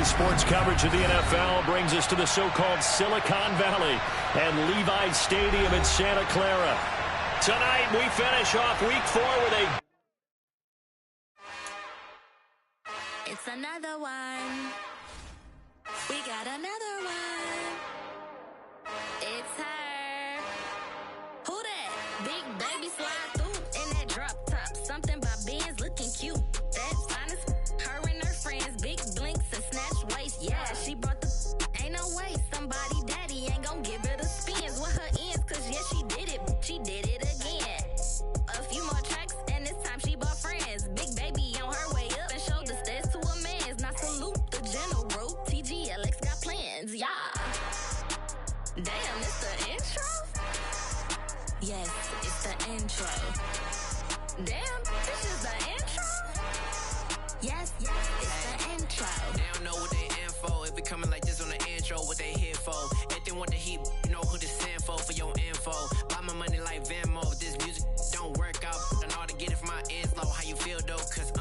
Today's sports coverage of the NFL brings us to the so-called Silicon Valley and Levi's Stadium in Santa Clara. Tonight, we finish off Week 4 with a... It's another one. We got another one. It's her. Who that? Big baby slide through in that drop top. Something by Benz looking cute. That's honest. Her and her friends, big blinks and snatch waist. Yeah, she brought the... Ain't no way somebody daddy ain't gon' give her the spins with her ends. Cause yeah, she did it. She did it again. A few more tracks and this time she bought friends. Big baby on her way up and showed the stairs to a man's. Now salute the general. TGLX got plans, yeah. Damn, it's the intro? Yes, it's the intro. Damn, this is the intro? Yes, it's the intro. They don't know what they in for. If we coming like this on the intro, what they here for? If they want the heat, you know who to send for your info. Buy my money like Venmo. If this music don't work out, I know how to get it from my ends low. How you feel though? Cause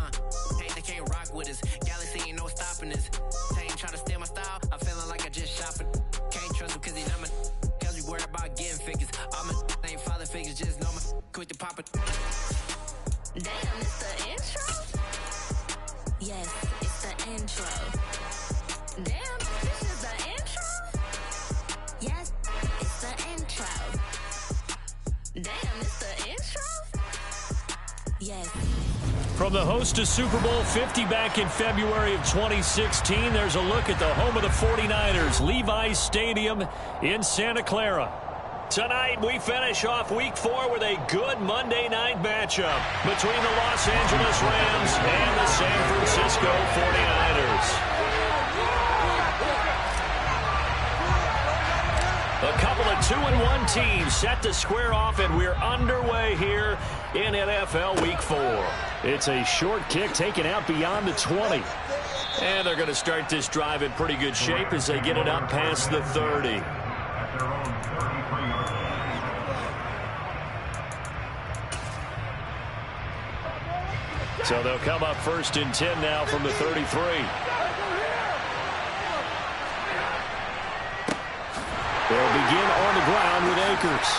hey, they can't rock with us. Galaxy ain't no stopping us. They ain't trying to steal my style. I'm feeling like I just shot for. Can't trust him cause he's not my. Cause we worried about getting figures. All my ain't father figures, just know my quick to pop it. Damn, it's the intro? Yes, it's the intro. Damn, this is the intro? Yes, it's the intro. Damn, it's the intro? Yes. From the host to Super Bowl 50 back in February of 2016, there's a look at the home of the 49ers, Levi's Stadium in Santa Clara. Tonight, we finish off Week 4 with a good Monday night matchup between the Los Angeles Rams and the San Francisco 49ers. A couple of 2-1 teams set to square off, and we're underway here in NFL Week 4. It's a short kick taken out beyond the 20. And they're going to start this drive in pretty good shape as they get it up past the 30. So they'll come up 1st and 10 now from the 33. They'll begin on the ground with Akers.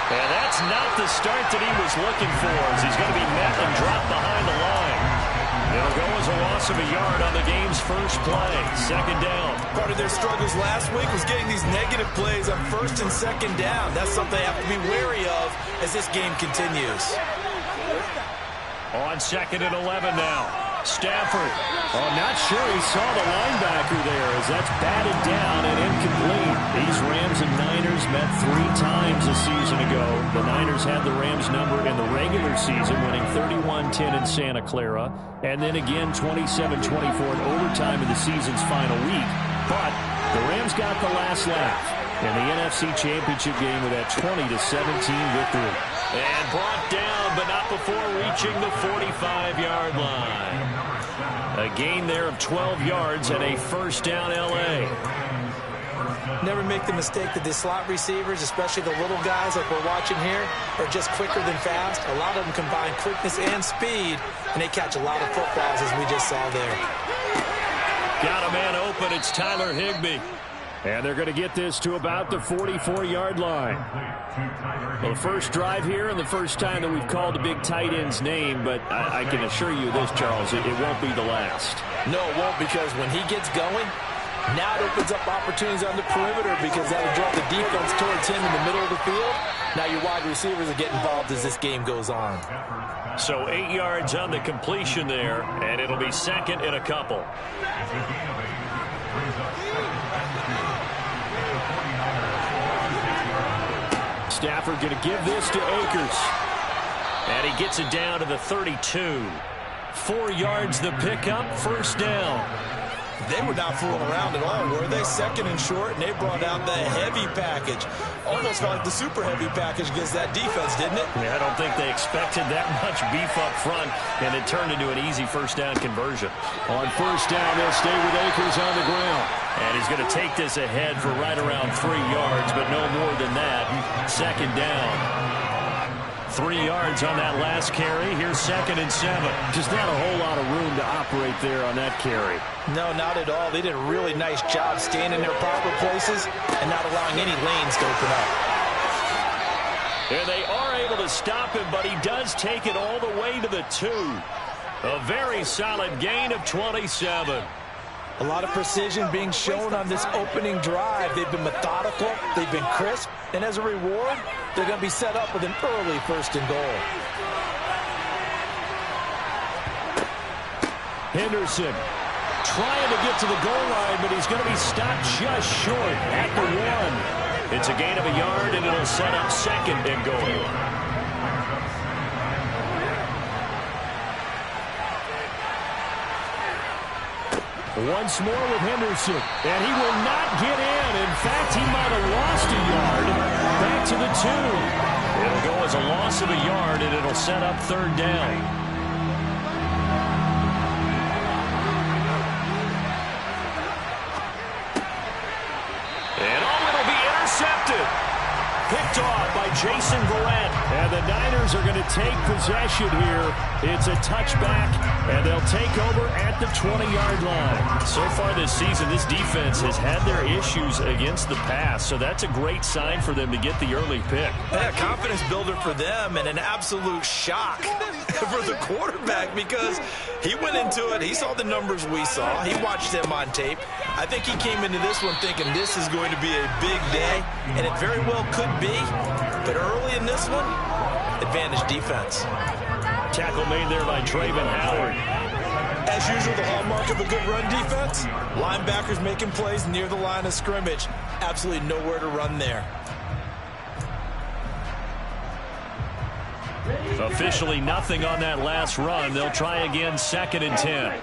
And that's not the start that he was looking for, as he's going to be met and dropped behind the line. It'll go as a loss of a yard on the game's first play. 2nd down. Part of their struggles last week was getting these negative plays on 1st and 2nd down. That's something they have to be wary of as this game continues. On 2nd and 11 now. Stafford. Oh, not sure he saw the linebacker there as that's batted down and incomplete. These Rams and Niners met 3 times a season ago. The Niners had the Rams number in the regular season, winning 31-10 in Santa Clara, and then again 27-24 in overtime in the season's final week. But the Rams got the last laugh in the NFC Championship game with that 20-17 victory. And brought down, but not before reaching the 45-yard line. A gain there of 12 yards and a 1st down L.A. Never make the mistake that the slot receivers, especially the little guys like we're watching here, are just quicker than fast. A lot of them combine quickness and speed, and they catch a lot of footballs, as we just saw there. Got a man open. It's Tyler Higbee. And they're going to get this to about the 44-yard line. Well, the first drive here and the first time that we've called a big tight end's name, but I can assure you this, Charles, it won't be the last. No, it won't, because when he gets going, now it opens up opportunities on the perimeter because that'll draw the defense towards him in the middle of the field. Now your wide receivers are getting involved as this game goes on. So 8 yards on the completion there, and it'll be 2nd and a couple. Stafford going to give this to Akers. And he gets it down to the 32. 4 yards the pickup, 1st down. They were not fooling around at all, were they? 2nd and short, and they brought out the heavy package. Almost felt like the super heavy package against that defense, didn't it? Yeah, I don't think they expected that much beef up front, and it turned into an easy 1st down conversion. On 1st down, they'll stay with Akers on the ground. And he's going to take this ahead for right around 3 yards, but no more than that. 2nd down. 3 yards on that last carry. Here's 2nd and 7. Just not a whole lot of room to operate there on that carry. No, not at all. They did a really nice job staying in their proper places and not allowing any lanes to open up. And they are able to stop him, but he does take it all the way to the 2. A very solid gain of 27. A lot of precision being shown on this opening drive. They've been methodical, they've been crisp, and as a reward, they're going to be set up with an early 1st and goal. Henderson trying to get to the goal line, but he's going to be stopped just short at the 1. It's a gain of a yard, and it'll set up 2nd and goal. Once more with Henderson, and he will not get in. In fact, he might have lost a yard. Back to the 2. It'll go as a loss of a yard, and it'll set up 3rd down. And it'll be intercepted. Picked off by Jason Verrett. And the Niners are going to take possession here. It's a touchback, and they'll take over at the 20-yard line. So far this season, this defense has had their issues against the pass, so that's a great sign for them to get the early pick. Yeah, confidence builder for them, and an absolute shock for the quarterback because he went into it. He saw the numbers we saw. He watched them on tape. I think he came into this one thinking this is going to be a big day, and it very well could be. But early in this one, advantage defense. Tackle made there by Travon Howard. As usual, the hallmark of a good run defense, linebackers making plays near the line of scrimmage. Absolutely nowhere to run there. Officially nothing on that last run. They'll try again, 2nd and 10.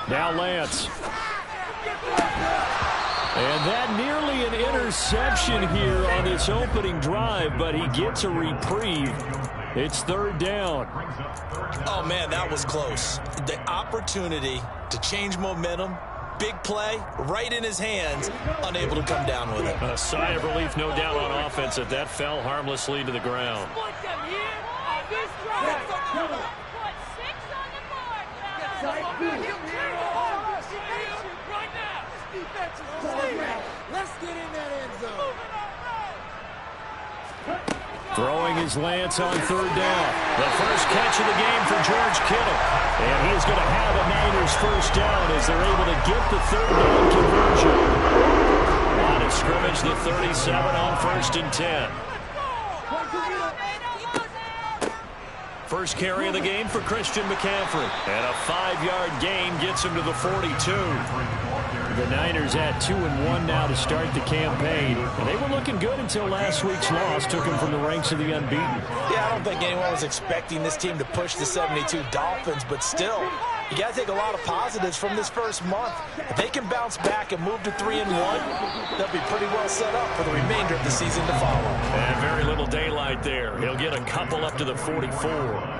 Now Lance. And that nearly an interception here on this opening drive, but he gets a reprieve. It's 3rd down. Oh, man, that was close. The opportunity to change momentum, big play, right in his hands, unable to come down with it. A sigh of relief, no doubt, on offense that that fell harmlessly to the ground. Let's get in that end zone. Throwing his Lance on 3rd down. The first catch of the game for George Kittle. And he's going to have a Niners 1st down as they're able to get the 3rd down conversion. Line of scrimmage, the 37 on 1st and 10. First carry of the game for Christian McCaffrey. And a 5-yard gain gets him to the 42. The Niners at 2-1 now to start the campaign. And they were looking good until last week's loss took them from the ranks of the unbeaten. Yeah, I don't think anyone was expecting this team to push the 72 Dolphins, but still, you got to take a lot of positives from this first month. If they can bounce back and move to 3-1, they'll be pretty well set up for the remainder of the season to follow. And very little daylight there. He'll get a couple up to the 44.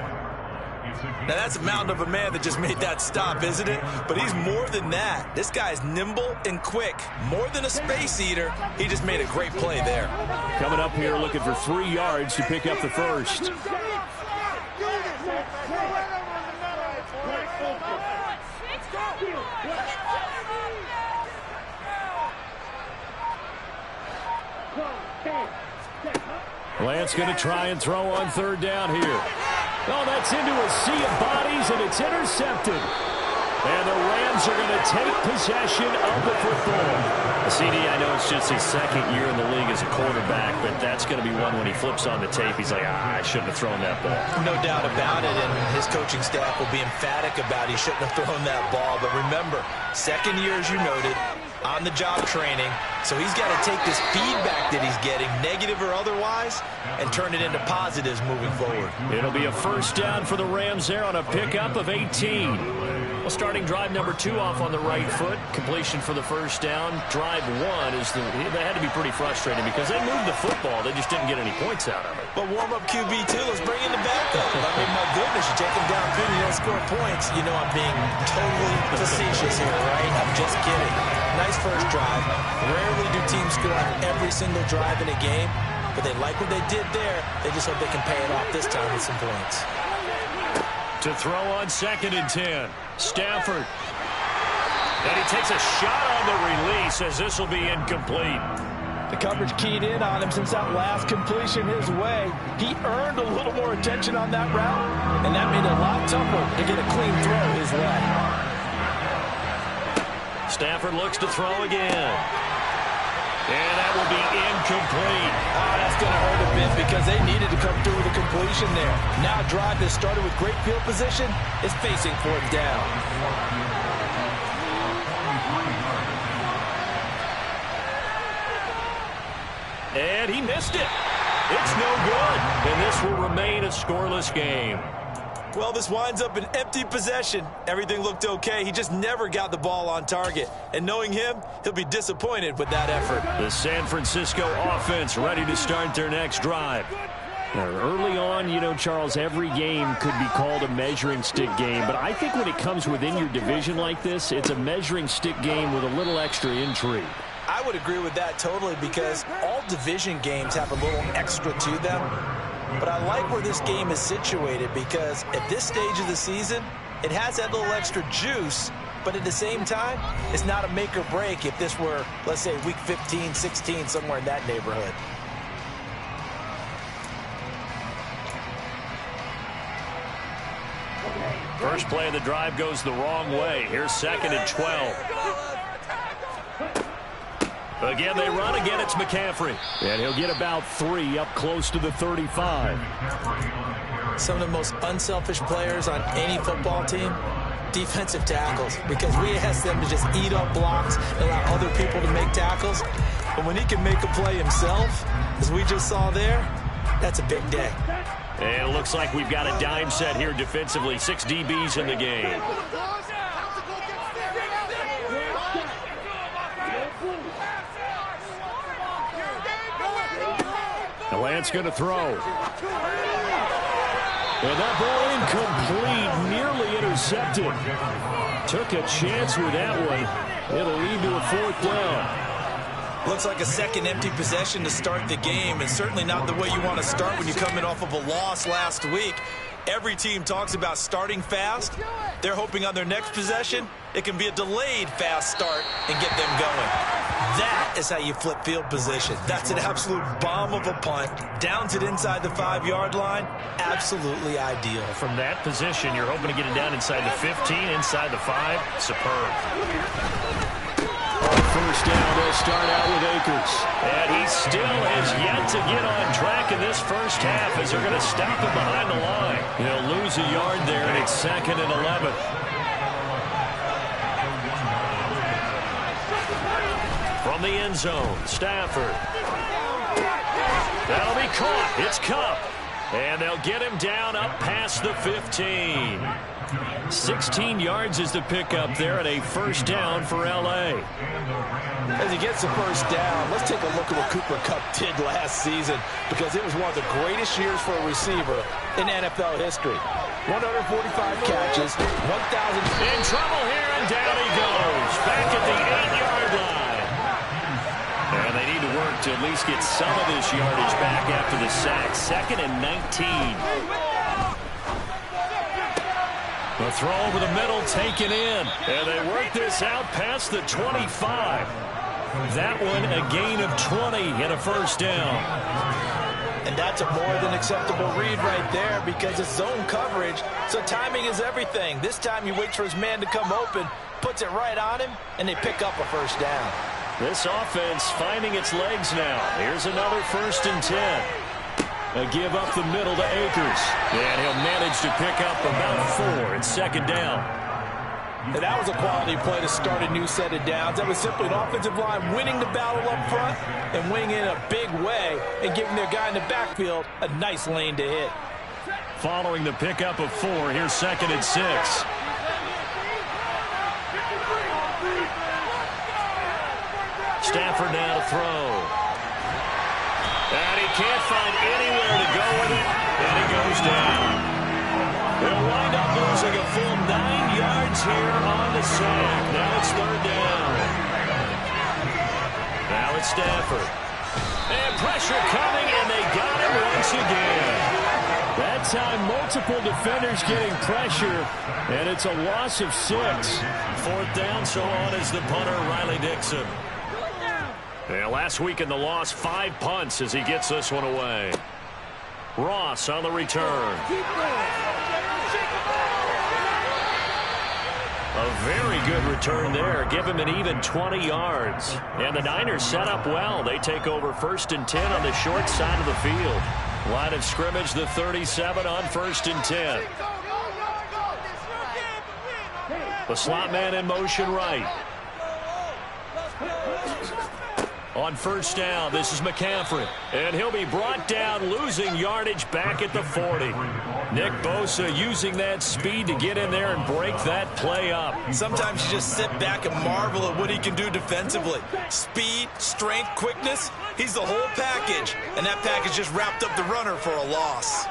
Now, that's a mountain of a man that just made that stop, isn't it? But he's more than that. This guy's nimble and quick. More than a space eater, he just made a great play there. Coming up here looking for 3 yards to pick up the first. Lance going to try and throw on 3rd down here. Oh, that's into a sea of bodies, and it's intercepted. And the Rams are going to take possession of the football. CD, I know it's just his 2nd year in the league as a quarterback, but that's going to be one when he flips on the tape. He's like, I shouldn't have thrown that ball. No doubt about it, and his coaching staff will be emphatic about he shouldn't have thrown that ball. But remember, 2nd year, as you noted, on-the-job training, so he's got to take this feedback that he's getting, negative or otherwise, and turn it into positives moving forward. It'll be a 1st down for the Rams there on a pickup of 18. Well, starting drive number 2 off on the right foot. Completion for the first down. Drive 1 is they had to be pretty frustrating because they moved the football. They just didn't get any points out of it. But warm-up QB2, let's bring in the backup. I mean, my goodness, you take him down good and you don't score points. You know I'm being totally facetious here, right? I'm just kidding. Nice first drive. Rarely do teams score on every single drive in a game, but they like what they did there. They just hope they can pay it off this time with some points. To throw on 2nd and 10. Stafford. And he takes a shot on the release as this will be incomplete. The coverage keyed in on him since that last completion his way. He earned a little more attention on that route, and that made it a lot tougher to get a clean throw his way. Stafford looks to throw again. And that will be incomplete. Oh, that's going to hurt a bit because they needed to come through with a completion there. Now a drive that started with great field position is facing 4th down. And he missed it. It's no good. And this will remain a scoreless game. Well, this winds up an empty possession. Everything looked okay. He just never got the ball on target. And knowing him, he'll be disappointed with that effort. The San Francisco offense ready to start their next drive. Now, early on, you know, Charles, every game could be called a measuring stick game. But I think when it comes within your division like this, it's a measuring stick game with a little extra intrigue. I would agree with that totally because all division games have a little extra to them. But I like where this game is situated because at this stage of the season, it has that little extra juice, but at the same time, it's not a make or break if this were, let's say, week 15, 16, somewhere in that neighborhood. First play of the drive goes the wrong way. Here's 2nd and 12. Again, they run. Again, it's McCaffrey. And he'll get about 3 up close to the 35. Some of the most unselfish players on any football team, defensive tackles, because we ask them to just eat up blocks and allow other people to make tackles. But when he can make a play himself, as we just saw there, that's a big day. And it looks like we've got a dime set here defensively. 6 DBs in the game. Lance going to throw. And that ball incomplete, nearly intercepted. Took a chance with that one. It'll lead to a 4th down. Looks like a second empty possession to start the game, and certainly not the way you want to start when you're coming off of a loss last week. Every team talks about starting fast. They're hoping on their next possession, it can be a delayed fast start and get them going. That is how you flip field position. That's an absolute bomb of a punt. Downs it inside the 5-yard line. Absolutely ideal. From that position, you're hoping to get it down inside the 15, inside the 5. Superb. First down, they'll start out with Akers. And he still has yet to get on track in this first half as they're going to stop him behind the line. He'll lose a yard there, and it's 2nd and 11. From the end zone, Stafford. That'll be caught. It's Kupp. And they'll get him down up past the 15. 16 yards is the pickup there at a first down for L.A. As he gets the first down, let's take a look at what Cooper Kupp did last season because it was one of the greatest years for a receiver in NFL history. 145 catches, 1,000. In trouble here, and down he goes. Back at the 8-yard line. And they need to work to at least get some of this yardage back after the sack. 2nd and 19. The throw over the middle taken in. And they work this out past the 25. That one a gain of 20 and a first down. And that's a more than acceptable read right there because it's zone coverage, so timing is everything. This time he waits for his man to come open, puts it right on him, and they pick up a first down. This offense finding its legs now. Here's another 1st and 10. A give up the middle to Akers. And he'll manage to pick up about 4 and 2nd down. And that was a quality play to start a new set of downs. That was simply an offensive line winning the battle up front and winning in a big way and giving their guy in the backfield a nice lane to hit. Following the pickup of 4, here's 2nd and 6. Stafford now to throw. And he can't find anywhere to go with it, and he goes down. They'll wind up losing a full 9 yards here on the sack. Now it's third down. Now it's Stafford. And pressure coming, and they got him once again. That time, multiple defenders getting pressure, and it's a loss of 6. Fourth down, so on is the punter, Riley Dixon. Yeah, last week in the loss, 5 punts as he gets this one away. Ross on the return. A very good return there. Give him an even 20 yards. And the Niners set up well. They take over 1st and 10 on the short side of the field. Line of scrimmage, the 37 on 1st and 10. The slot man in motion right. On 1st down, this is McCaffrey. And he'll be brought down, losing yardage back at the 40. Nick Bosa using that speed to get in there and break that play up. Sometimes you just sit back and marvel at what he can do defensively. Speed, strength, quickness, he's the whole package. And that package just wrapped up the runner for a loss.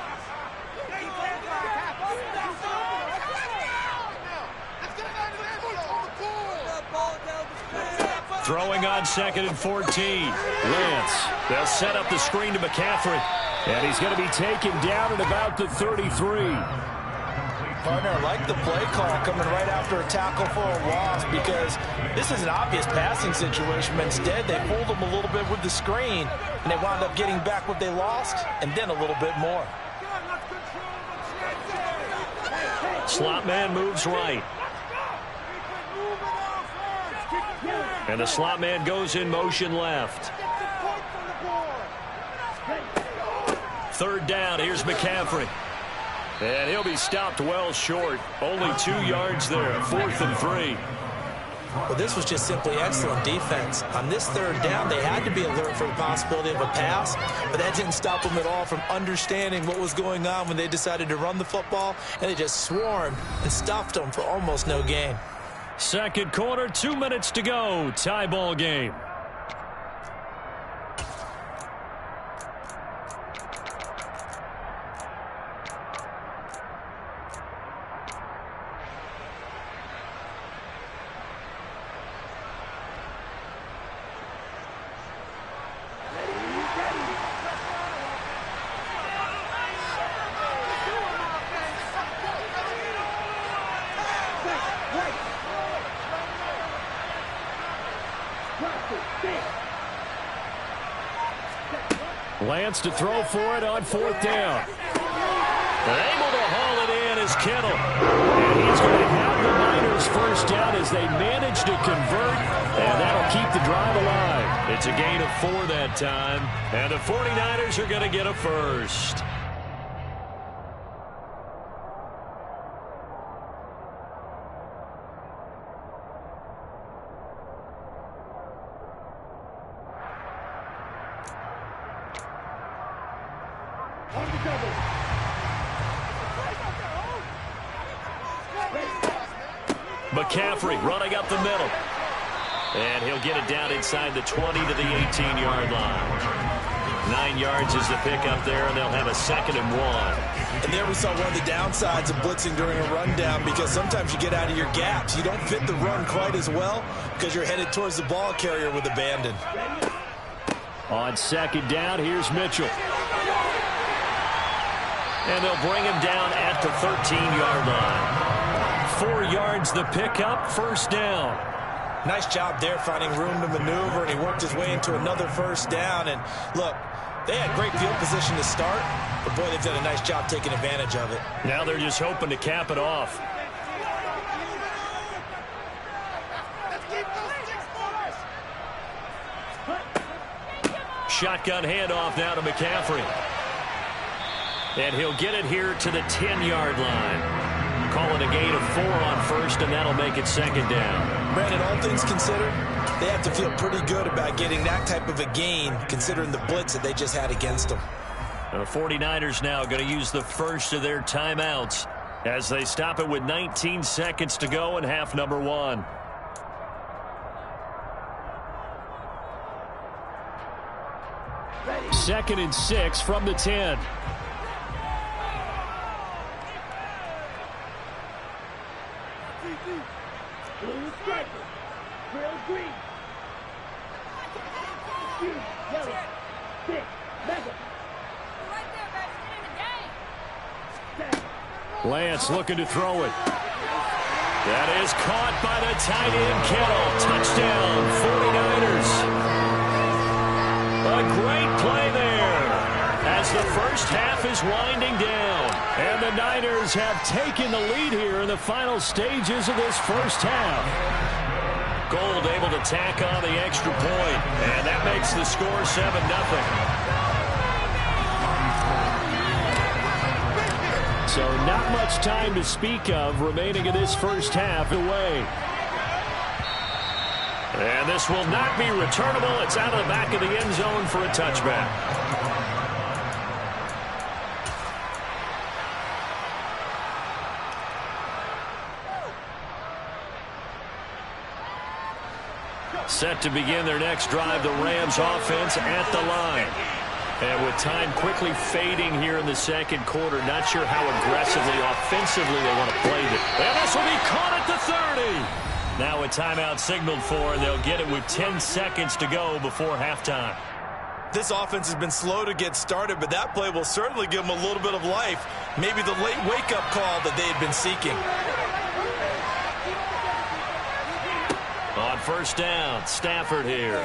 Throwing on 2nd and 14. Lance. They'll set up the screen to McCaffrey. And he's going to be taken down at about the 33. Partner, I like the play call coming right after a tackle for a loss because this is an obvious passing situation. But instead, they pulled them a little bit with the screen, and they wound up getting back what they lost and then a little bit more. Slot man moves right. And the slot man goes in motion left. 3rd down, here's McCaffrey. And he'll be stopped well short. Only 2 yards there, 4th and 3. Well, this was just simply excellent defense. On this 3rd down, they had to be alert for the possibility of a pass, but that didn't stop them at all from understanding what was going on when they decided to run the football, and they just swarmed and stuffed them for almost no gain. 2nd quarter, 2 minutes to go. Tie ball game. Lance to throw for it on 4th down. And able to haul it in is Kittle. And he's going to have the Niners 1st down as they manage to convert, and that'll keep the drive alive. It's a gain of 4 that time, and the 49ers are going to get a 1st. McCaffrey running up the middle. And he'll get it down inside the 20 to the 18-yard line. 9 yards is the pickup there, and they'll have a 2nd and 1. And there we saw one of the downsides of blitzing during a rundown because sometimes you get out of your gaps. You don't fit the run quite as well because you're headed towards the ball carrier with abandon. On 2nd down, here's Mitchell. And they'll bring him down at the 13-yard line. 4 yards the pickup, 1st down. Nice job there finding room to maneuver, and he worked his way into another 1st down. And look, they had great field position to start, but boy, they've done a nice job taking advantage of it. Now they're just hoping to cap it off. Shotgun handoff now to McCaffrey. And he'll get it here to the 10-yard line. Calling a gain of 4 on 1st, and that'll make it 2nd down. Brandon, all things considered, they have to feel pretty good about getting that type of a gain, considering the blitz that they just had against them. The 49ers now going to use the first of their timeouts as they stop it with 19 seconds to go in half number 1. 2nd and 6 from the 10. Lance looking to throw it. That is caught by the tight end, Kittle. Touchdown, 49ers. A great play there as the first half is winding down. And the Niners have taken the lead here in the final stages of this first half. Gold able to tack on the extra point, and that makes the score 7-0. So not much time to speak of remaining in this first half away. And this will not be returnable. It's out of the back of the end zone for a touchback. Set to begin their next drive, the Rams offense at the line. And with time quickly fading here in the second quarter, not sure how aggressively, offensively they want to play it. And this will be caught at the 30. Now a timeout signaled for, and they'll get it with 10 seconds to go before halftime. This offense has been slow to get started, but that play will certainly give them a little bit of life. Maybe the late wake-up call that they had been seeking. On first down, Stafford here.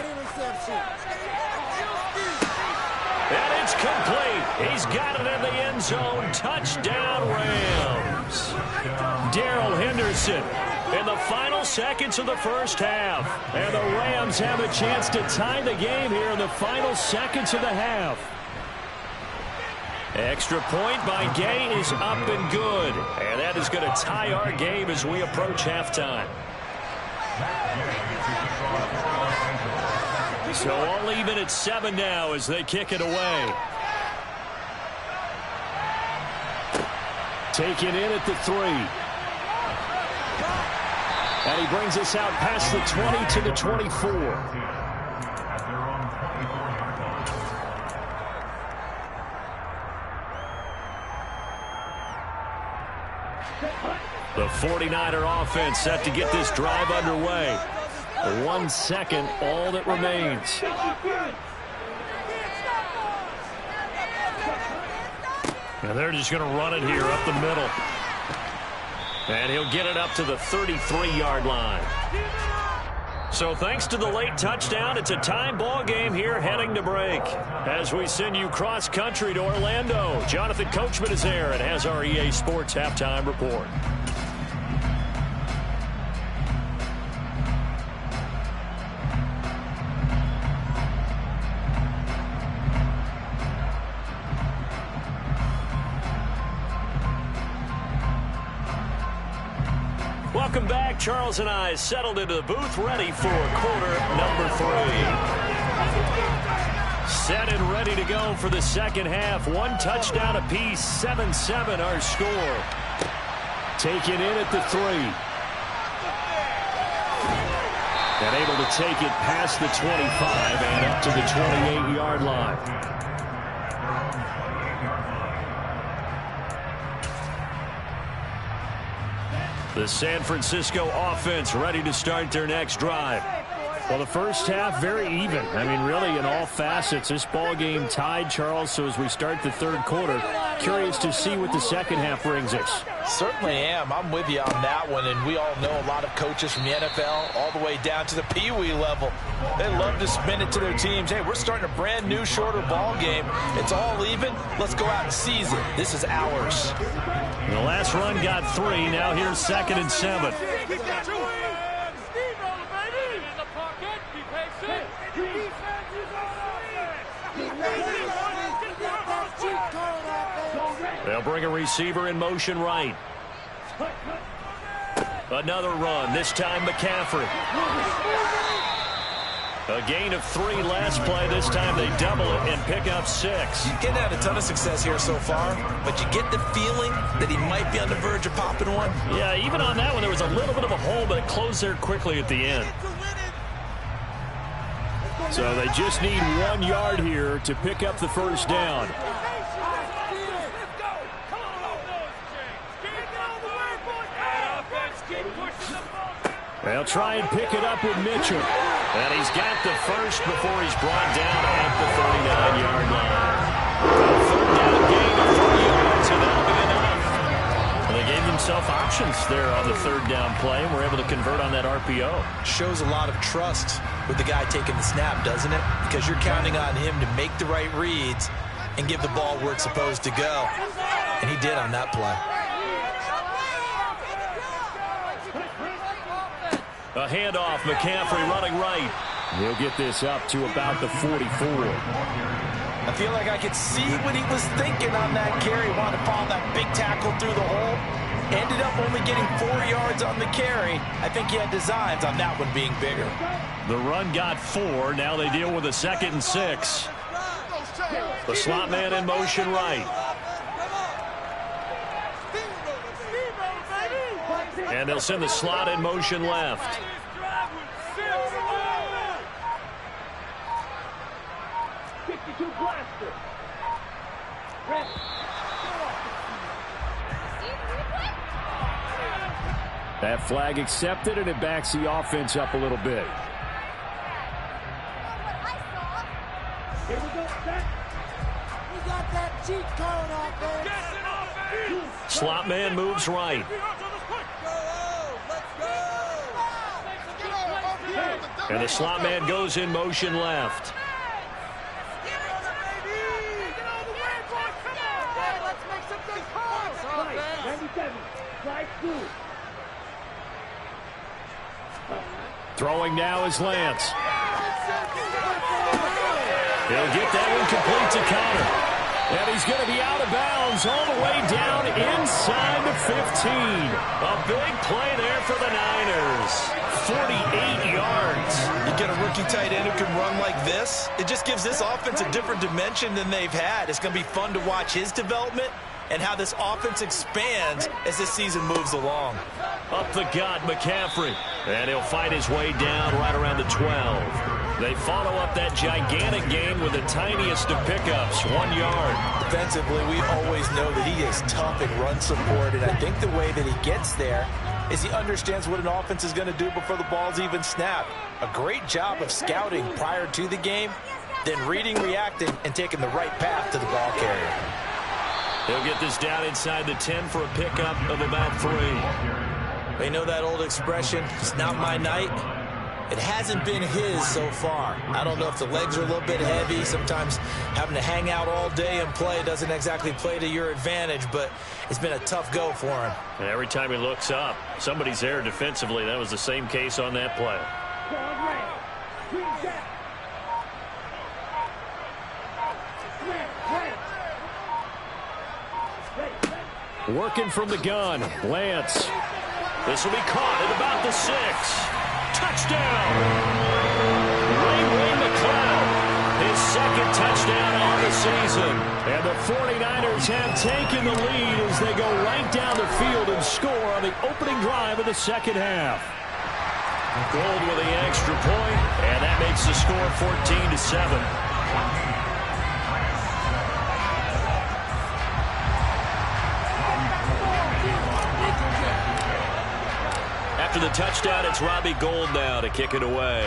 And it's complete. He's got it in the end zone. Touchdown, Rams. Darrell Henderson in the final seconds of the first half. And the Rams have a chance to tie the game here in the final seconds of the half. Extra point by Gay is up and good. And that is going to tie our game as we approach halftime. So all even at 7 now as they kick it away. Taken in at the 3. And he brings us out past the 20 to the 24. The 49er offense set to get this drive underway. 1 second, all that remains. And they're just going to run it here up the middle. And he'll get it up to the 33-yard line. So thanks to the late touchdown, it's a time ball game here heading to break. As we send you cross-country to Orlando, Jonathan Coachman is there and has our EA Sports halftime report. Welcome back. Charles and I settled into the booth, ready for quarter number 3. Set and ready to go for the second half. 1 touchdown apiece, 7-7 our score. Taken in at the 3. And able to take it past the 25 and up to the 28-yard line. The San Francisco offense ready to start their next drive. Well, the first half, very even. I mean, really, in all facets, this ball game tied, Charles. So as we start the third quarter, curious to see what the second half brings us. Certainly am. I'm with you on that one. And we all know a lot of coaches from the NFL all the way down to the Pee-wee level. They love to spin it to their teams. Hey, we're starting a brand new, shorter ball game. It's all even. Let's go out and seize it. This is ours. The last run got 3. Now here's 2nd and 7. They'll bring a receiver in motion right. Another run, this time McCaffrey. A gain of 3 last play. This time they double it and pick up 6. You're getting had a ton of success here so far, but you get the feeling that he might be on the verge of popping one. Yeah, even on that one, there was a little bit of a hole, but it closed there quickly at the end. So they just need 1 yard here to pick up the first down. They'll try and pick it up with Mitchell. And he's got the first before he's brought down at the 39-yard line. A third down gain of 3 yards, and that'll be enough. And they gave themselves options there on the third down play, and were able to convert on that RPO. Shows a lot of trust with the guy taking the snap, doesn't it? Because you're counting on him to make the right reads and give the ball where it's supposed to go. And he did on that play. A handoff, McCaffrey running right. He'll get this up to about the 44. I feel like I could see what he was thinking on that carry. Wanted to follow that big tackle through the hole. Ended up only getting 4 yards on the carry. I think he had designs on that one being bigger. The run got 4. Now they deal with a 2nd and 6. The slot man in motion right. And they'll send the slot in motion left. That flag accepted, and it backs the offense up a little bit. Here we go. We got that cheat code offense. Slot man moves right. And the slot man goes in motion left. Throwing now is Lance. He'll get that one complete to Connor. And he's going to be out of bounds all the way down inside the 15. A big play there for the Niners. 48 yards. You get a rookie tight end who can run like this. It just gives this offense a different dimension than they've had. It's going to be fun to watch his development and how this offense expands as this season moves along. Up the gut, McCaffrey. And he'll fight his way down right around the 12. They follow up that gigantic gain with the tiniest of pickups, 1 yard. Defensively, we always know that he is tough in run support, and I think the way that he gets there is he understands what an offense is going to do before the ball's even snapped. A great job of scouting prior to the game, then reading, reacting, and taking the right path to the ball carrier. He'll get this down inside the 10 for a pickup of about 3. They know that old expression, it's not my night. It hasn't been his so far. I don't know if the legs are a little bit heavy. Sometimes having to hang out all day and play doesn't exactly play to your advantage, but it's been a tough go for him. And every time he looks up, somebody's there defensively. That was the same case on that play. Working from the gun, Lance. This will be caught at about the 6. Touchdown! Ray McCloud, his 2nd touchdown on the season. And the 49ers have taken the lead as they go right down the field and score on the opening drive of the second half. Gold with the extra point, and that makes the score 14-7. After the touchdown, it's Robbie Gould now to kick it away.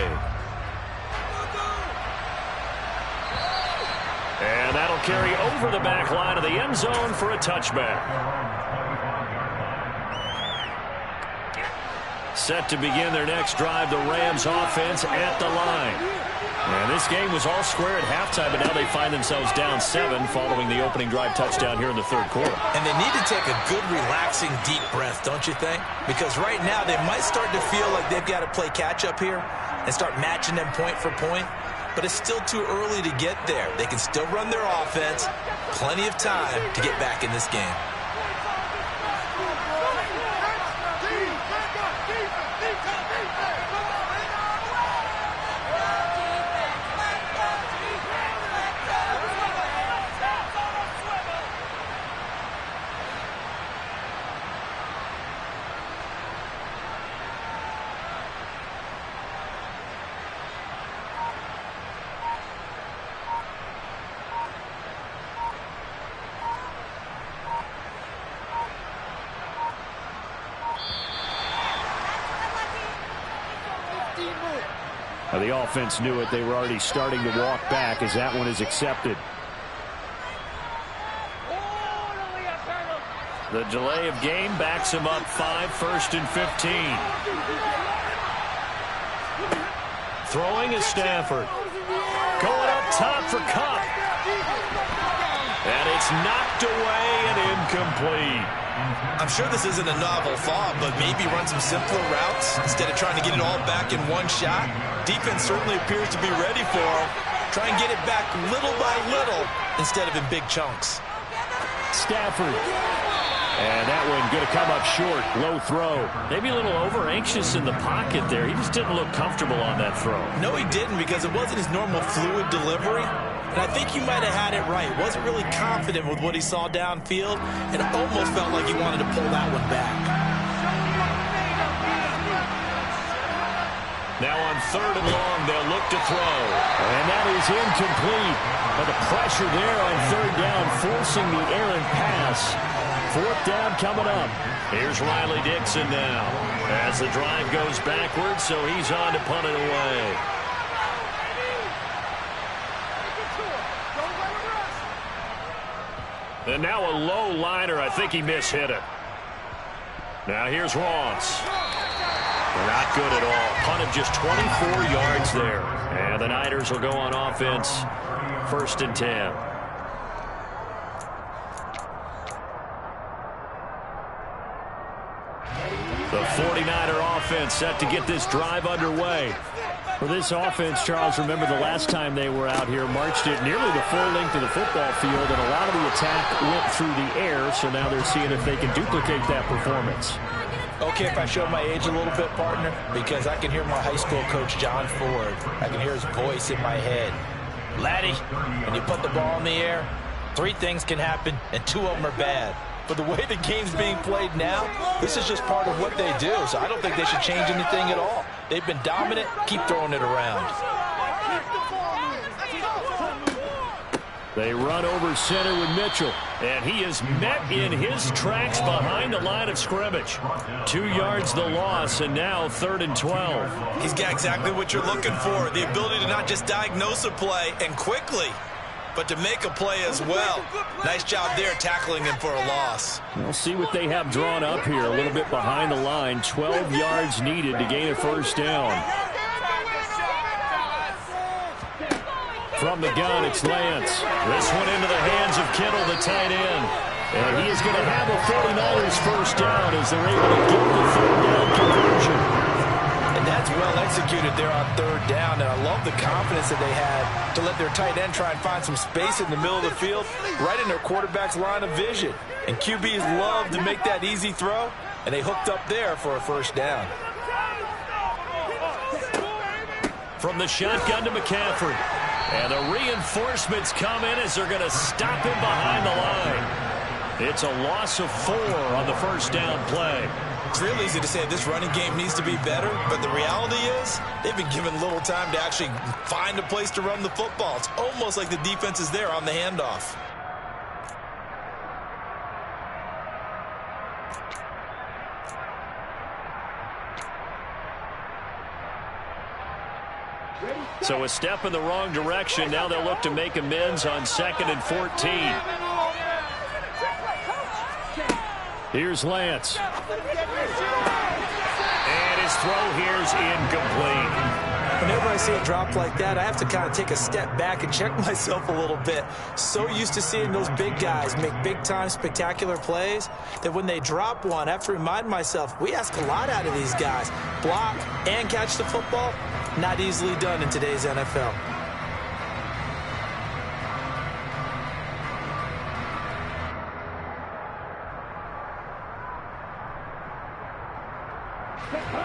And that'll carry over the back line of the end zone for a touchback. Set to begin their next drive, the Rams offense at the line. And this game was all square at halftime, but now they find themselves down 7 following the opening drive touchdown here in the third quarter. And they need to take a good, relaxing, deep breath, don't you think? Because right now they might start to feel like they've got to play catch-up here and start matching them point for point. But it's still too early to get there. They can still run their offense. Plenty of time to get back in this game. The offense knew it. They were already starting to walk back as that one is accepted. The delay of game backs him up 5, 1st and 15. Throwing is Stafford. Going up top for Kupp. And it's knocked away and incomplete. I'm sure this isn't a novel thought, but maybe run some simpler routes instead of trying to get it all back in one shot. Defense certainly appears to be ready for him. Try and get it back little by little instead of in big chunks. Stafford. And that one going to come up short. Low throw. Maybe a little over-anxious in the pocket there. He just didn't look comfortable on that throw. No, he didn't, because it wasn't his normal fluid delivery. And I think you might have had it right. Wasn't really confident with what he saw downfield, and it almost felt like he wanted to pull that one back. Now on 3rd and long, they'll look to throw. And that is incomplete. But the pressure there on 3rd down, forcing the errant pass. 4th down coming up. Here's Riley Dixon now as the drive goes backwards, so he's on to punt it away. And now a low liner. I think he mishit it. Now here's Ross. Not good at all. Punt of just 24 yards there. And the Niners will go on offense. 1st and 10. The 49er offense set to get this drive underway. For this offense, Charles, remember the last time they were out here, marched it nearly the full length of the football field, and a lot of the attack went through the air, so now they're seeing if they can duplicate that performance. Okay, if I show my age a little bit, partner, because I can hear my high school coach, John Ford. I can hear his voice in my head. Laddie, when you put the ball in the air, 3 things can happen, and 2 of them are bad. But the way the game's being played now, this is just part of what they do, so I don't think they should change anything at all. They've been dominant. Keep throwing it around. They run over center with Mitchell, and he is met in his tracks behind the line of scrimmage. 2 yards the loss, and now 3rd and 12. He's got exactly what you're looking for, the ability to not just diagnose a play and quickly, but to make a play as well. Nice job there tackling him for a loss. We'll see what they have drawn up here a little bit behind the line. 12 yards needed to gain a 1st down. From the gun, it's Lance. This one into the hands of Kittle, the tight end. And he is going to have a 49ers 1st down as they're able to get the 3rd down conversion. And that's well executed there on 3rd down. And I love the confidence that they had to let their tight end try and find some space in the middle of the field, right in their quarterback's line of vision. And QBs love to make that easy throw, and they hooked up there for a 1st down. From the shotgun to McCaffrey. And the reinforcements come in as they're going to stop him behind the line. It's a loss of 4 on the 1st down play. It's real easy to say this running game needs to be better, but the reality is they've been given little time to actually find a place to run the football. It's almost like the defense is there on the handoff. So a step in the wrong direction. Now they'll look to make amends on 2nd and 14. Here's Lance. And his throw here's incomplete. Whenever I see a drop like that, I have to kind of take a step back and check myself a little bit. So used to seeing those big guys make big-time spectacular plays that when they drop one, I have to remind myself, we ask a lot out of these guys. Block and catch the football, not easily done in today's NFL.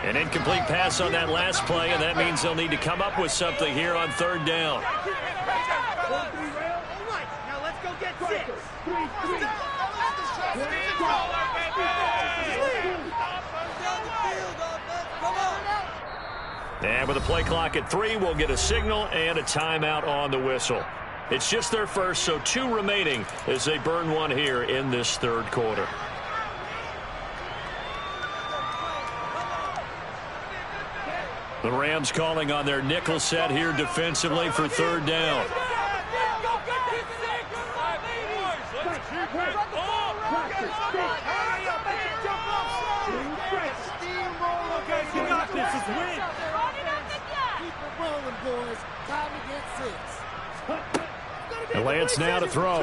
An incomplete pass on that last play, and that means they'll need to come up with something here on 3rd down. Now let's go get 6. And with the play clock at 3, we'll get a signal and a timeout on the whistle. It's just their first, so 2 remaining as they burn one here in this 3rd quarter. The Rams calling on their nickel set here defensively for third down. And Lance now to throw.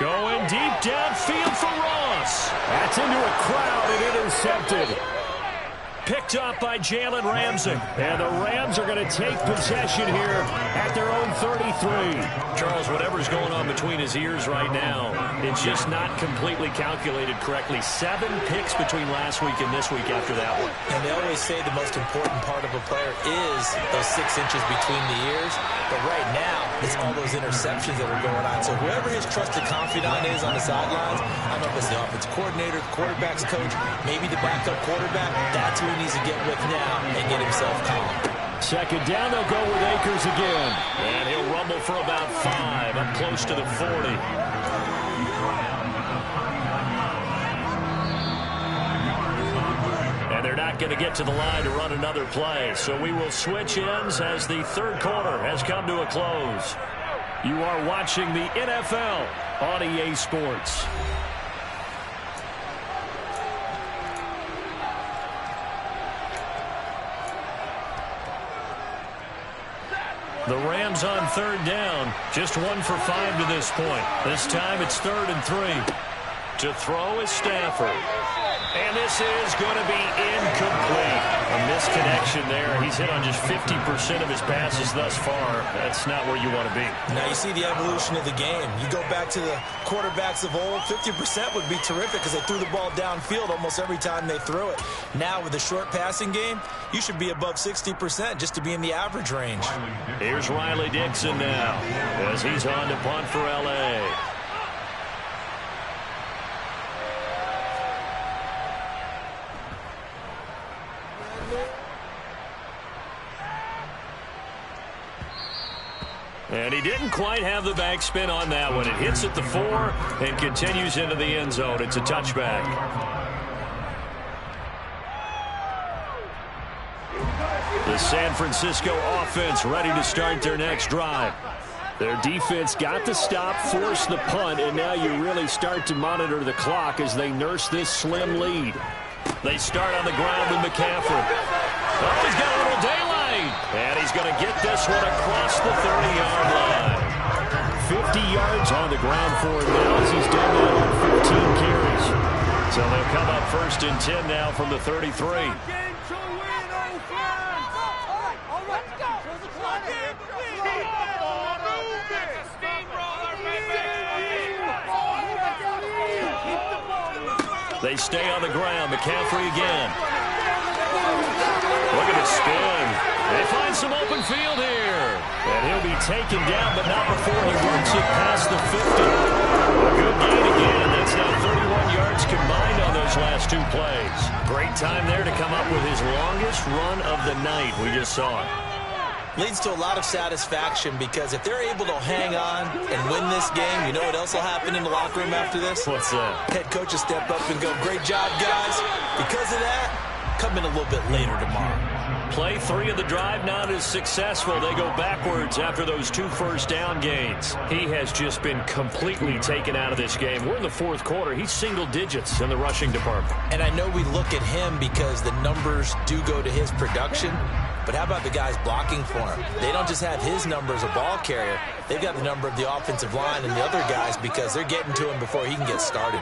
Going deep downfield for Ross. That's into a crowd and intercepted. Picked up by Jalen Ramsey. And the Rams are going to take possession here at their own 33. Charles, whatever's going on between his ears right now, it's just not completely calculated correctly. 7 picks between last week and this week after that one. And they always say the most important part of a player is those 6 inches between the ears. But right now, it's all those interceptions that are going on. So whoever his trusted confidant is on the sidelines, I don't know if it's the offensive coordinator, the quarterback's coach, maybe the backup quarterback, that's who he needs to get with now and get himself calm. Second down, they'll go with Akers again. And he'll rumble for about 5, up close to the 40. And they're not going to get to the line to run another play. So we will switch ends as the third quarter has come to a close. You are watching the NFL on EA Sports. The Rams on third down, just 1 for 5 to this point. This time it's 3rd and 3. To throw is Stafford. And this is going to be incomplete. A misconnection there. He's hit on just 50% of his passes thus far. That's not where you want to be. Now you see the evolution of the game. You go back to the quarterbacks of old, 50% would be terrific because they threw the ball downfield almost every time they threw it. Now with the short passing game, you should be above 60% just to be in the average range. Here's Riley Dixon now as he's on to punt for L.A. And he didn't quite have the backspin on that one. It hits at the 4 and continues into the end zone. It's a touchback. The San Francisco offense ready to start their next drive. Their defense got the stop, forced the punt, and now you really start to monitor the clock as they nurse this slim lead. They start on the ground with McCaffrey. Oh, he's got a little daylight. And he's going to get this one across the 30-yard line. 50 yards on the ground for him now as he's done that on 15 carries. So they'll come up 1st and 10 now from the 33. They stay on the ground. McCaffrey again. Look at his spin. They find some open field here. And he'll be taken down, but not before he works it past the 50. A good gain again. That's now 31 yards combined on those last 2 plays. Great time there to come up with his longest run of the night. We just saw it. Leads to a lot of satisfaction because if they're able to hang on and win this game, you know what else will happen in the locker room after this? What's that? Head coach will step up and go, great job, guys. Because of that, come in a little bit later tomorrow. Play 3 of the drive not as successful. They go backwards after those 2 first-down gains. He has just been completely taken out of this game. We're in the 4th quarter. He's single digits in the rushing department. And I know we look at him because the numbers do go to his production. But how about the guys blocking for him? They don't just have his number as a ball carrier. They've got the number of the offensive line and the other guys because they're getting to him before he can get started.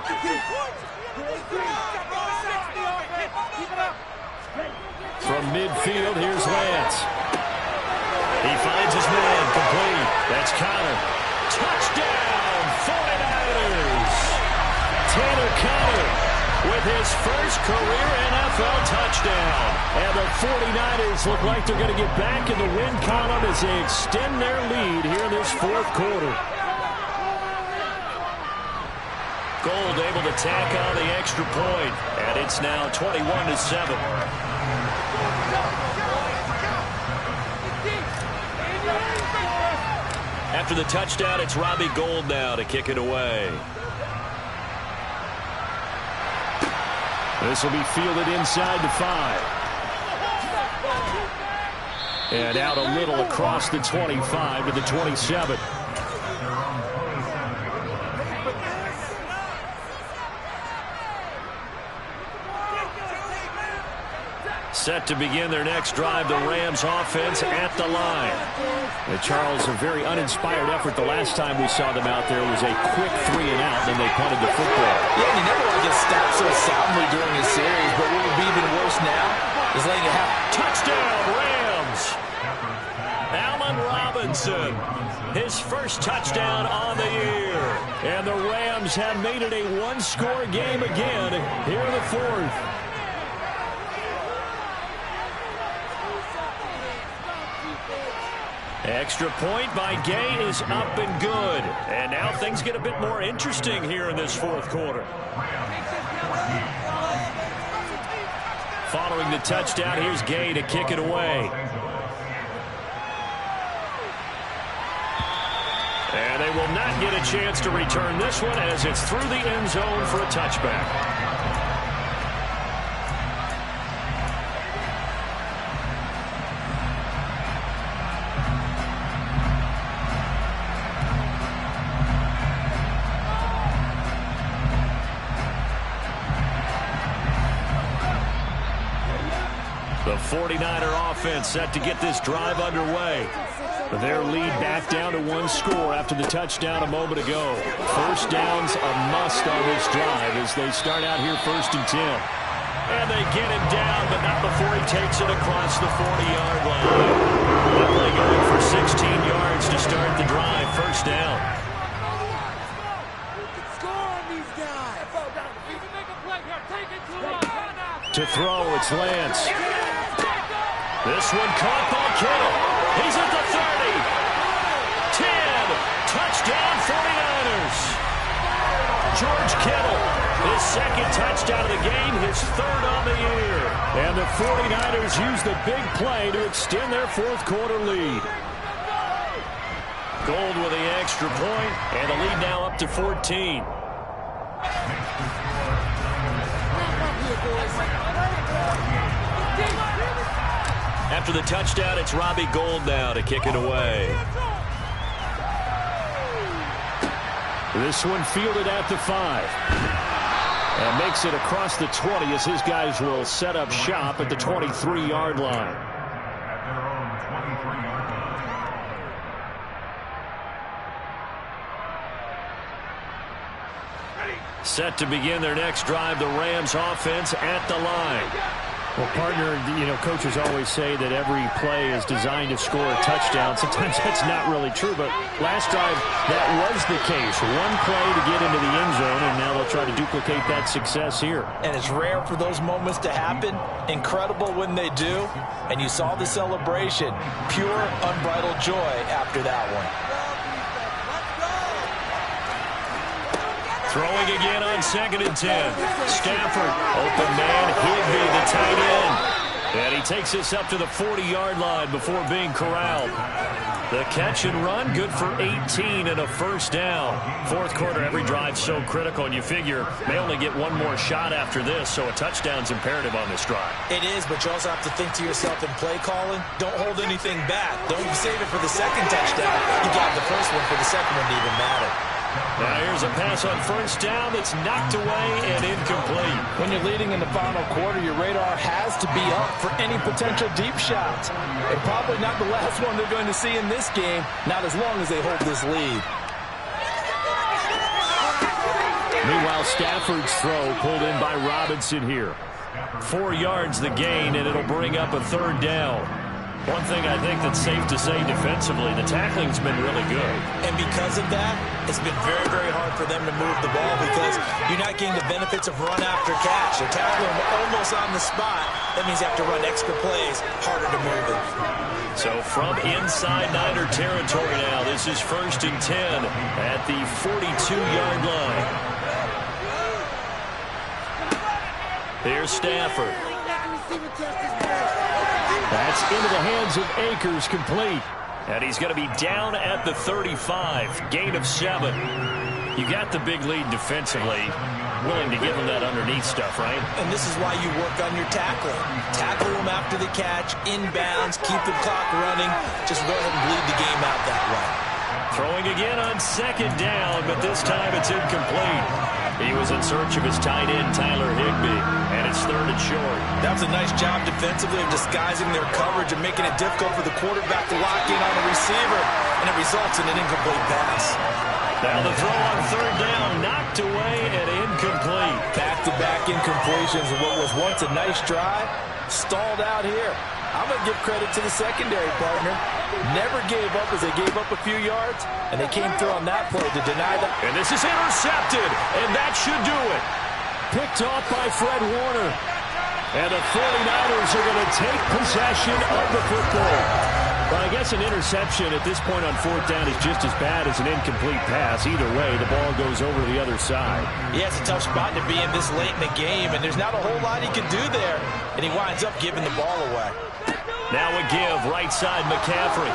From midfield, here's Lance. He finds his man, complete. That's Connor. Touchdown, 49ers! Taylor Connor with his first career NFL touchdown. And the 49ers look like they're going to get back in the win column as they extend their lead here in this 4th quarter. Gold able to tack on the extra point, and it's now 21-7. After the touchdown, it's Robbie Gould now to kick it away. This will be fielded inside the 5. And out a little across the 25 to the 27. Set to begin their next drive, the Rams offense at the line. Charles, a very uninspired effort. The last time we saw them out there was a quick 3 and out, and they punted the football. Yeah, and you never want to get stopped so soundly during a series, but what would be even worse now is letting it happen. Touchdown, Rams! Allen Robinson, his first touchdown on the year. And the Rams have made it a one-score game again here in the fourth. Extra point by Gay is up and good. And now things get a bit more interesting here in this fourth quarter. Following the touchdown, here's Gay to kick it away. And they will not get a chance to return this one as it's through the end zone for a touchback. The 49er offense set to get this drive underway. Their lead back down to 1 score after the touchdown a moment ago. First down's a must on this drive as they start out here 1st and 10. And they get him down, but not before he takes it across the 40-yard line. The play going for 16 yards to start the drive. First down. To throw, it's Lance. This one caught by Kittle. He's at the 30. 10. Touchdown 49ers. George Kittle, his second touchdown of the game, his 3rd on the year. And the 49ers use the big play to extend their fourth quarter lead. Gold with the extra point, and the lead now up to 14. After the touchdown, it's Robbie Gould now to kick it away. This one fielded at the 5. And makes it across the 20 as his guys will set up shop at the 23-yard line. Set to begin their next drive, the Rams offense at the line. Well, partner, coaches always say that every play is designed to score a touchdown. Sometimes that's not really true, but last drive, that was the case. One play to get into the end zone, and now they'll try to duplicate that success here. And it's rare for those moments to happen. Incredible when they do. And you saw the celebration. Pure, unbridled joy after that one. Throwing again on 2nd and 10. Stafford, open man, Higbee, the tight end. And he takes this up to the 40-yard line before being corralled. The catch and run, good for 18 and a first down. Fourth quarter, every drive so critical, and you figure they only get one more shot after this, so a touchdown's imperative on this drive. It is, but you also have to think to yourself in play calling, don't hold anything back. Don't save it for the second touchdown. You got the first one for the second one to even matter. Now here's a pass on first down that's knocked away and incomplete. When you're leading in the final quarter, your radar has to be up for any potential deep shots. And probably not the last one they're going to see in this game, not as long as they hold this lead. Meanwhile, Stafford's throw pulled in by Robinson here. 4 yards the gain, and it'll bring up a 3rd down. One thing I think that's safe to say defensively, the tackling's been really good. And because of that, it's been very, very hard for them to move the ball because you're not getting the benefits of run after catch. You're tackling them almost on the spot. That means you have to run extra plays, harder to move it. So from inside Niner territory now, this is 1st and 10 at the 42-yard line. Here's Stafford. That's into the hands of Akers, complete. And he's going to be down at the 35. Gain of 7. You got the big lead defensively. willing to give him that underneath stuff, right? And this is why you work on your tackling. Tackle them after the catch, inbounds, keep the clock running. Just go ahead and bleed the game out that way. Throwing again on second down, but this time it's incomplete. He was in search of his tight end, Tyler Higbee, and it's third and short. That was a nice job defensively of disguising their coverage and making it difficult for the quarterback to lock in on the receiver, and it results in an incomplete pass. Now the throw on third down, knocked away and incomplete. Back-to-back incompletions of what was once a nice drive, stalled out here. I'm going to give credit to the secondary partner. Never gave up as they gave up a few yards, and they came through on that play to deny that. And this is intercepted, and that should do it. Picked off by Fred Warner. And the 49ers are going to take possession of the football. Well, I guess an interception at this point on fourth down is just as bad as an incomplete pass. Either way, the ball goes over the other side. Yeah, it's a tough spot to be in this late in the game, and there's not a whole lot he can do there, and he winds up giving the ball away. Now a give, right side McCaffrey.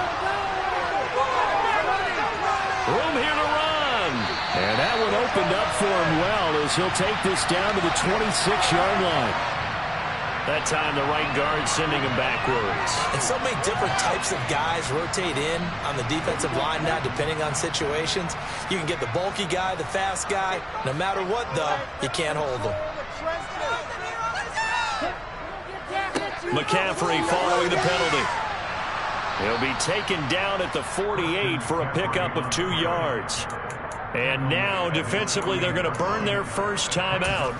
Room here to run. And that one opened up for him well as he'll take this down to the 26-yard line. That time the right guard sending him backwards. And so many different types of guys rotate in on the defensive line now depending on situations. You can get the bulky guy, the fast guy. No matter what, though, you can't hold them. McCaffrey following the penalty. He'll be taken down at the 48 for a pickup of 2 yards. And now, defensively, they're going to burn their first timeout.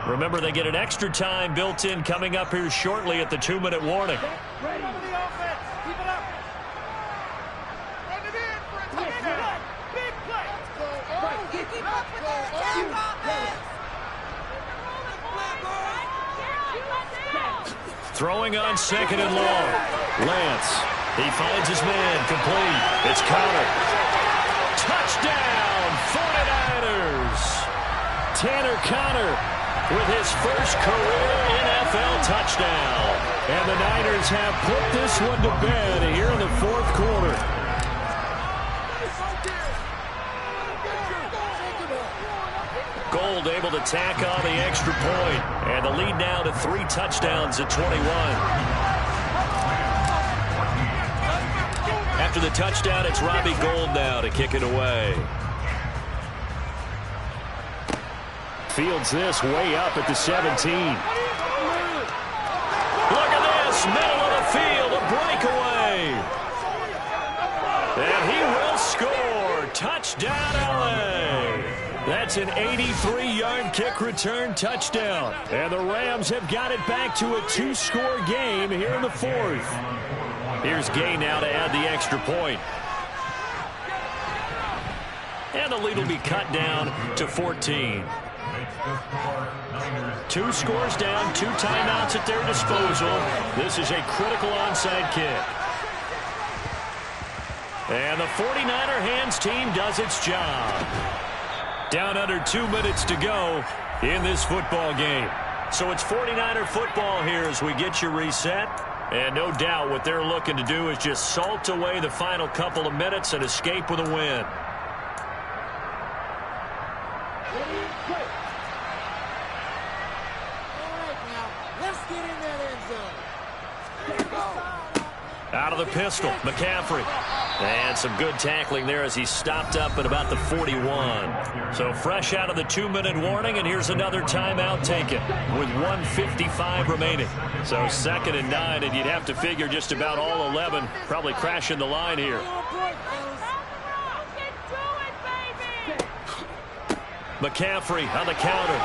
Remember, they get an extra time built in coming up here shortly at the 2-minute warning. Throwing on second and long. Lance. He finds his man. Complete. It's Conner. Touchdown, 49ers. Tanner Conner with his first career NFL touchdown. And the Niners have put this one to bed here in the fourth quarter. Gold able to tack on the extra point. And the lead now to 3 touchdowns at 21. After the touchdown, it's Robbie Gould now to kick it away. Fields this way up at the 17. Look at this, middle of the field, a breakaway. And he will score. Touchdown, LA. That's an 83-yard kick return touchdown. And the Rams have got it back to a 2-score game here in the fourth. Here's Gay now to add the extra point. And the lead will be cut down to 14. 2 scores down, 2 timeouts at their disposal. This is a critical onside kick. And the 49er hands team does its job. Down under 2 minutes to go in this football game. So it's 49er football here as we get you reset. And no doubt what they're looking to do is just salt away the final couple of minutes and escape with a win. Out of the pistol, McCaffrey. And some good tackling there as he stopped up at about the 41. So fresh out of the 2-minute warning, and here's another timeout taken with 1:55 remaining. So 2nd and 9, and you'd have to figure just about all 11 probably crashing the line here. McCaffrey on the counter.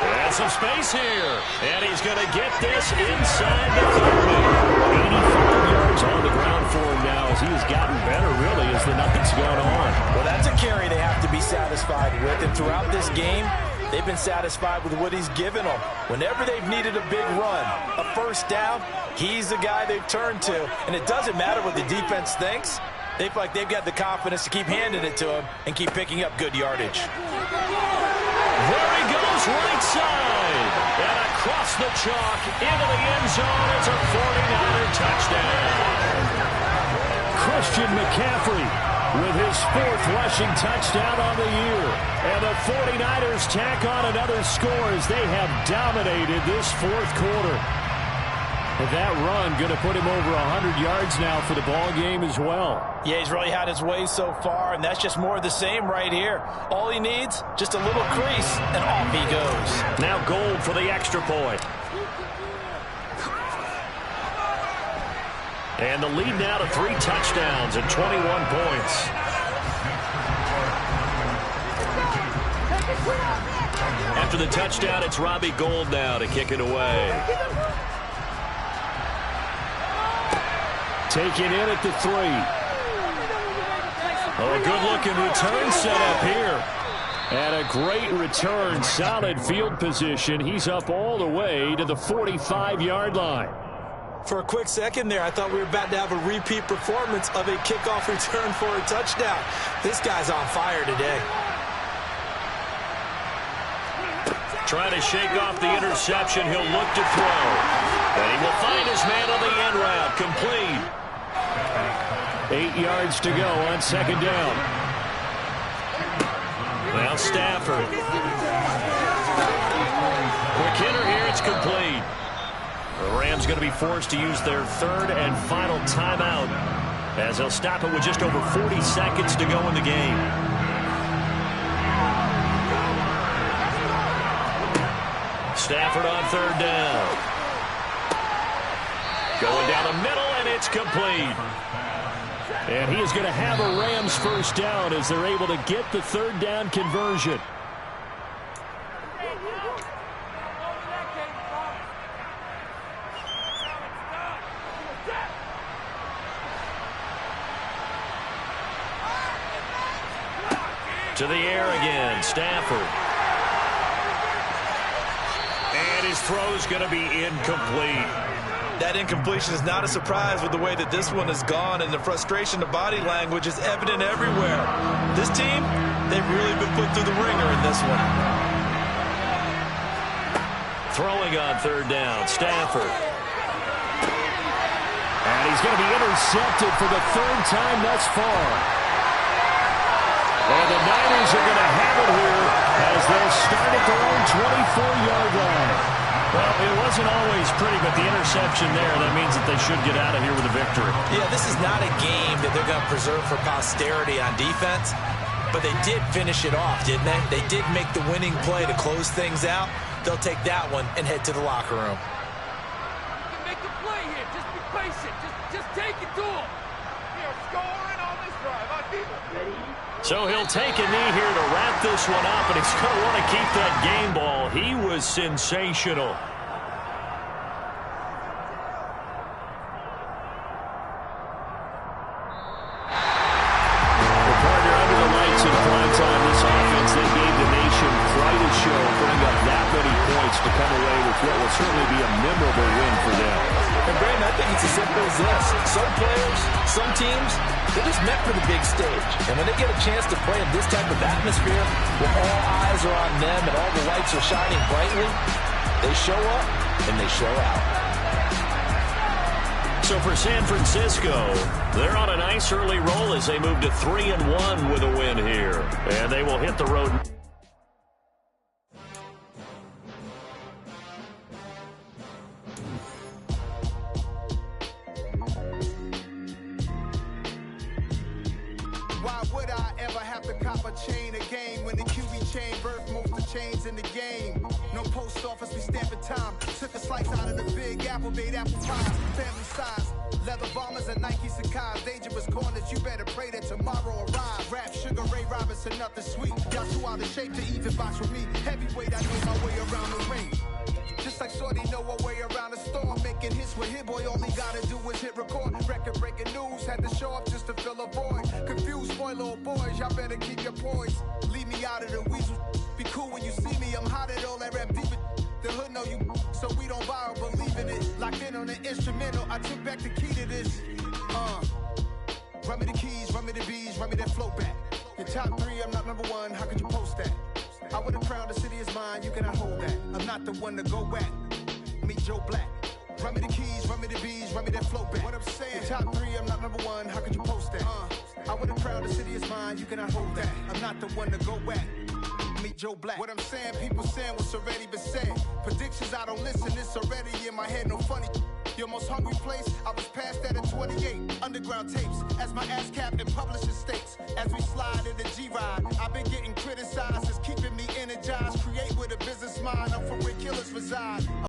And some space here. And he's going to get this inside the 30. 85 yards on the ground for him now as he has gotten better, really, as the night's gone on. Well, that's a carry they have to be satisfied with. And throughout this game, they've been satisfied with what he's given them. Whenever they've needed a big run, a first down, he's the guy they've turned to. And it doesn't matter what the defense thinks. They feel like they've got the confidence to keep handing it to him and keep picking up good yardage. There he goes, right side. And across the chalk into the end zone. It's a 49er touchdown. Christian McCaffrey with his 4th rushing touchdown on the year. And the 49ers tack on another score as they have dominated this 4th quarter. And that run going to put him over 100 yards now for the ball game as well. Yeah, he's really had his way so far, and that's just more of the same right here. All he needs, just a little crease, and off he goes. Now Gold for the extra point. And the lead now to 3 touchdowns and 21 points. After the touchdown, it's Robbie Gould now to kick it away. Taken in at the 3. Oh, a good-looking return set up here. And a great return, solid field position. He's up all the way to the 45-yard line. For a quick second there, I thought we were about to have a repeat performance of a kickoff return for a touchdown. This guy's on fire today. Trying to shake off the interception. He'll look to throw. And he will find his man on the end route. Complete. 8 yards to go on 2nd down. Now Stafford. Quick hitter here. It's complete. The Rams going to be forced to use their 3rd and final timeout as they'll stop it with just over 40 seconds to go in the game. Stafford on 3rd down. Going down the middle, and it's complete. And he is going to have a Rams 1st down as they're able to get the 3rd down conversion. To the air again, Stafford. And his throw's going to be incomplete. That incompletion is not a surprise with the way that this one has gone, and the frustration, the body language is evident everywhere. This team, they've really been put through the ringer in this one. Throwing on 3rd down, Stafford. And he's going to be intercepted for the 3rd time thus far. And the Niners are going to have it here as they'll start at their own 24-yard line. Well, it wasn't always pretty, but the interception there, that means that they should get out of here with a victory. Yeah, this is not a game that they're going to preserve for posterity on defense, but they did finish it off, didn't they? They did make the winning play to close things out. They'll take that one and head to the locker room. You can make a play here. Just be patient. Just take it to him. You're scoring on this drive. On defense. So he'll take a knee here to wrap this one up, and he's going to want to keep that game ball. He was sensational. Well, partner, under the lights in prime time, this offense, they gave the nation quite a show, putting up that many points to come away with what will certainly be a memorable win for them. And Brandon, I think it's as simple as this. Some players, some teams, they're just meant for the big stage. And when they get a chance to play in this type of atmosphere, where all eyes are on them and all the lights are shining brightly, they show up and they show out. So for San Francisco, they're on a nice early roll as they move to 3-1 with a win here. And they will hit the road. Why would I ever have to cop a chain again when the QB chain birth most of chains in the game? No post office, we stamping time. Took a slice out of the big apple, made apple pies, family size. Leather bombers and Nike Sacai's. Dangerous corners, you better pray that tomorrow arrives. Rap, Sugar Ray Robinson, nothing sweet. Y'all too out of shape to even box with me. Heavyweight, I know my way around the ring. Just like Shorty know a way around the storm. Making hits with Hit Boy, all he gotta do is hit record. Record breaking news, had to show up just to fill a void. Confused boy, little boys, y'all better keep your poise. Leave me out of the weasel. Be cool when you see me, I'm hot at all that rap deep. The hood know you, so we don't borrow, believe in it. Locked in on the instrumental, I took back the key to this. Run me the keys, run me the bees, run me that flow back. Your top 3, I'm not number 1, how could you post that? I would have crowned the city is mine, you cannot hold that. I'm not the one to go back. Meet Joe Black. Run me the keys, run me the bees, run me that flow back. What I'm saying, your top 3, I'm not number 1, how could you post that? I would have crowned the city is mine, you cannot hold that. I'm not the one to go at. Meet Joe Black. What I'm saying, people saying what's already been said. Predictions, I don't listen, it's already in my head, no funny. Your most hungry place, I was past that at 28. Underground tapes, as my ass capped in publishing states. As we slide in the G-Ride, I've been getting criticized, it's keeping me energized. Create with a business mind, I'm from where killers reside.